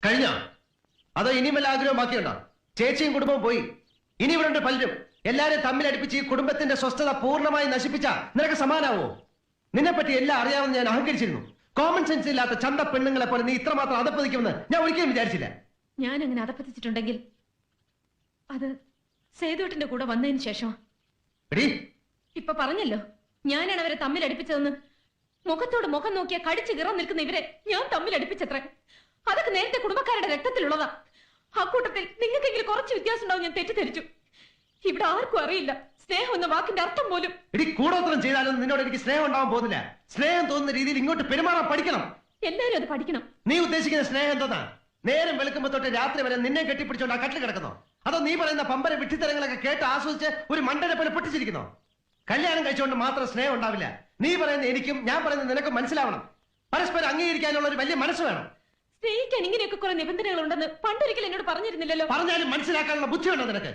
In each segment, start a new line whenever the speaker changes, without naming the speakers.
കഴിഞ്ഞോ? അതോ ഇനിയും വല്ല ആഗ്രഹം ബാക്കിയുണ്ടോ? ചേച്ചിയും കുടുംബവും പോയി. ഇനി ഇവിടെ ഉണ്ട് പലരും. എല്ലാരും തമ്മിലടിപ്പിച്ച് ഈ കുടുംബത്തിന്റെ സ്വസ്ഥത പൂർണ്ണമായി നശിപ്പിച്ച നിനക്ക് സമാനാവോ? നിന്നെപ്പറ്റി എല്ലാം അറിയാമെന്ന് ഞാൻ അഹങ്കരിച്ചിരുന്നു. കോമൺ സെൻസ് ഇല്ലാത്ത ചന്ത പെണ്ണുങ്ങളെ പോലെ നീ ഇത്രമാത്രം അതപ്പതിക്കുമെന്ന് ഞാൻ ഒരിക്കലും വിചാരിച്ചില്ല.
ഞാൻ അങ്ങനെ അതപ്പതിച്ചിട്ടുണ്ടെങ്കിൽ അത് സേതുവേട്ടന്റെ കൂടെ വന്നതിന് ശേഷം. ഇപ്പൊ പറഞ്ഞല്ലോ ഞാനാണ് അവരെ തമ്മിലടിപ്പിച്ചതെന്ന്. മുഖത്തോട് മുഖം നോക്കിയാ കടിച്ചു കീറാൻ നിൽക്കുന്ന ഇവരെ ഞാൻ തമ്മിലടിപ്പിച്ചത്ര. അതൊക്കെ നേരത്തെ കുടുംബക്കാരുടെ രക്തത്തിലുള്ളതാ. അക്കൂട്ടത്തിൽ നിങ്ങൾക്കെങ്കിലും കുറച്ച് വ്യത്യാസം ഉണ്ടാവും ഞാൻ തെറ്റിദ്ധരിച്ചു. ഇവിടെ ആർക്കും അറിയില്ല സ്നേഹം എന്ന വാക്കിന്റെ അർത്ഥം പോലും.
കൂടോത്രം ചെയ്താലും നിന്നോട് എനിക്ക് സ്നേഹം ഉണ്ടാവാൻ പോകുന്നില്ല. സ്നേഹം തോന്നുന്ന രീതിയിൽ ഇങ്ങോട്ട് പെരുമാറാൻ പഠിക്കണം.
എല്ലാരും അത് പഠിക്കണം.
നീ ഉദ്ദേശിക്കുന്ന സ്നേഹം എന്താ? നേരം വെളുക്കുമ്പോ തൊട്ട് രാത്രി വരെ നിന്നെ കെട്ടിപ്പിടിച്ചോണ്ട് ആ കട്ടിൽ കിടക്കുന്നോ? അതോ നീ പറയുന്ന പമ്പര വിട്ടിത്തരങ്ങളൊക്കെ കേട്ട് ആസ്വദിച്ച് ഒരു മണ്ടനെ പോലെ പൊട്ടിച്ചിരിക്കുന്നോ? കല്യാണം കഴിച്ചുകൊണ്ട് മാത്രം സ്നേഹം ഉണ്ടാവില്ല. നീ പറയുന്ന എനിക്കും ഞാൻ പറയുന്നത് നിനക്കും മനസ്സിലാവണം. പരസ്പരം അംഗീകരിക്കാനുള്ള ഒരു വലിയ മനസ്സ് വേണം.
സ്നേഹിക്കാൻ ഇങ്ങനെയൊക്കെ കുറെ നിബന്ധനകൾ ഉണ്ടെന്ന് പണ്ടൊരിക്കലും എന്നോട് പറഞ്ഞിരുന്നില്ലല്ലോ.
പറഞ്ഞാലും മനസ്സിലാക്കാനുള്ള ബുദ്ധിയുണ്ടോ നിനക്ക്?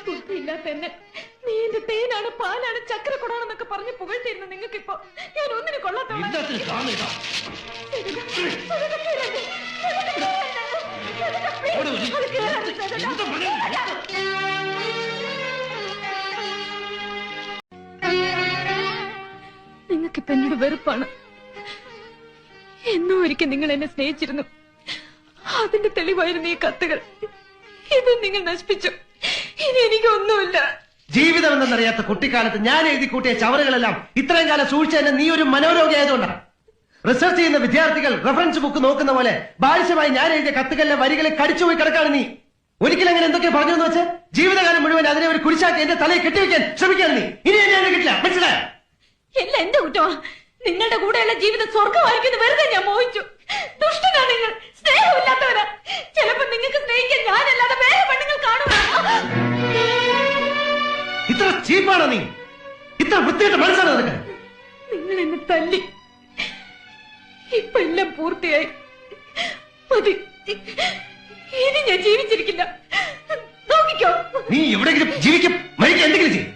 ബുദ്ധിയില്ലാത്ത എന്നെ നീ എന്റെ തേനാണ് പാലാണ് ചക്രക്കുടാണെന്നൊക്കെ പറഞ്ഞ് പുകഴ്ത്തിരുന്നു. നിങ്ങൾക്ക് ഇപ്പൊ ഞാൻ ഒന്നിനും കൊള്ളാത്ത നിങ്ങൾക്കിപ്പൊ എന്നോട് വെറുപ്പാണ്. എന്നോ ഒരിക്കൽ നിങ്ങൾ എന്നെ സ്നേഹിച്ചിരുന്നു. അതിന്റെ തെളിവായിരുന്നു ഈ കത്തുകൾ. ഇത് നിങ്ങൾ നശിപ്പിച്ചു. ഇനി എനിക്കൊന്നുമില്ല.
ജീവിതം എന്തെന്നറിയാത്ത കുട്ടിക്കാലത്ത് ഞാൻ എഴുതി കൂട്ടിയ ചവറുകളെല്ലാം ഇത്രയും കാലം സൂക്ഷിച്ചതിന് നീ ഒരു മനോരോഗിയായതുകൊണ്ടാണ്. റിസർച്ച് ചെയ്യുന്ന വിദ്യാർത്ഥികൾ റെഫറൻസ് ബുക്ക് നോക്കുന്ന പോലെ ബാലിശമായി ഞാൻ എഴുതിയ കത്തുകളിലെ വരികളെ കടിച്ചുപോയി കിടക്കാണ് നീ. ഒരിക്കലും അങ്ങനെ എന്തൊക്കെ പറഞ്ഞു എന്ന് വെച്ച് ജീവിതകാലം മുഴുവൻ അതിനെ ഒരു കുരിശാക്കി എന്റെ തലയിൽ കെട്ടിവെക്കാൻ ശ്രമിക്കാൻ നീ. ഇനി എന്നെ കിട്ടില്ല, മനസ്സിലായോ?
എല്ലാം എന്റെ കുറ്റമാ. നിങ്ങളുടെ കൂടെയുള്ള ജീവിതം സ്വർഗമായിരിക്കുന്നു വെറുതെ ഞാൻ മോഹിച്ചു. ദുഷ്ടനാ നിങ്ങൾ, സ്നേഹമില്ലാത്തവരാ. ചിലപ്പോ നിങ്ങൾക്ക് സ്നേഹിക്കാൻ ഞാനല്ലാതെ വേറെ പെണ്ണുങ്ങൾ കാണുക.
ഇത്ര ചീപ്പാണോ നീ? ഇത്ര വൃത്തിയായിട്ട് മനസ്സാണ് നിനക്ക്?
നിങ്ങൾ എന്നെ തല്ലി. ഇപ്പൊ എല്ലാം പൂർത്തിയായി. മതി, ഇനി ഞാൻ ജീവിച്ചിരിക്കില്ല. നോക്കിക്കോ.
നീ എവിടെയെങ്കിലും ജീവിക്കും, മരിക്കും, എന്തെങ്കിലും ചെയ്യും.